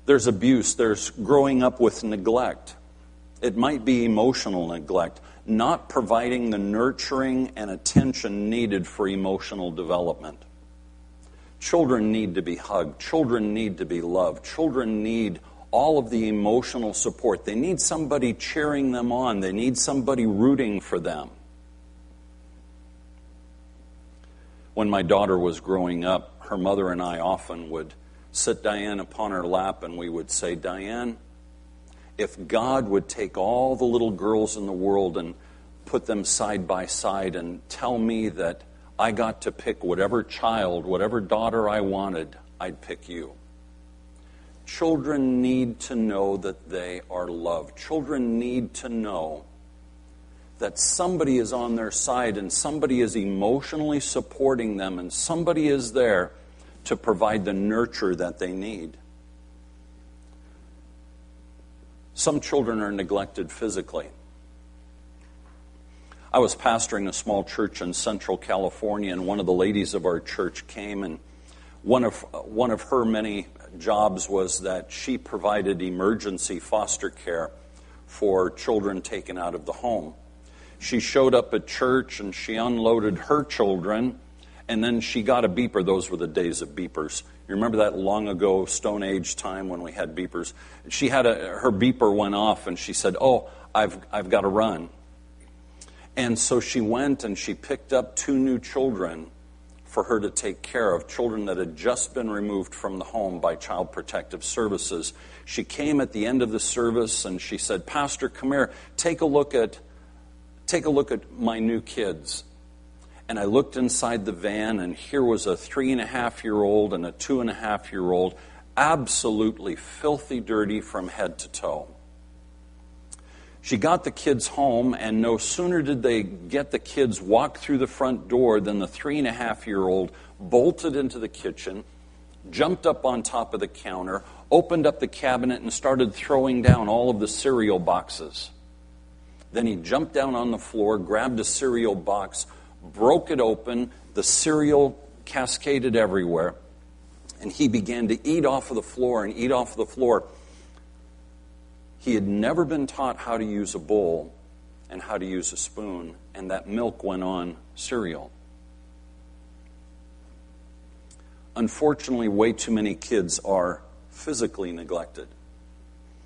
There's abuse. There's growing up with neglect. It might be emotional neglect, not providing the nurturing and attention needed for emotional development. Children need to be hugged. Children need to be loved. Children need all of the emotional support. They need somebody cheering them on. They need somebody rooting for them. When my daughter was growing up, her mother and I often would sit Diane upon her lap and we would say, Diane, if God would take all the little girls in the world and put them side by side and tell me that I got to pick whatever child, whatever daughter I wanted, I'd pick you. Children need to know that they are loved. Children need to know that somebody is on their side and somebody is emotionally supporting them and somebody is there to provide the nurture that they need. Some children are neglected physically. I was pastoring a small church in Central California, and one of the ladies of our church came, and one of her many jobs was that she provided emergency foster care for children taken out of the home. She showed up at church and she unloaded her children, and then she got a beeper. Those were the days of beepers. You remember that long ago, Stone Age time when we had beepers? She had her beeper went off, and she said, "Oh, I've got to run." And so she went and she picked up 2 new children for her to take care of, children that had just been removed from the home by Child Protective Services. She came at the end of the service and she said, "Pastor, come here, take a look at my new kids." And I looked inside the van, and here was a 3.5-year-old and a 2.5-year-old, absolutely filthy dirty from head to toe. She got the kids home, and no sooner did they get the kids walk through the front door than the 3.5-year-old bolted into the kitchen, jumped up on top of the counter, opened up the cabinet, and started throwing down all of the cereal boxes. Then he jumped down on the floor, grabbed a cereal box, broke it open, the cereal cascaded everywhere, and he began to eat off of the floor and eat off of the floor. He had never been taught how to use a bowl and how to use a spoon, and that milk went on cereal. Unfortunately, way too many kids are physically neglected.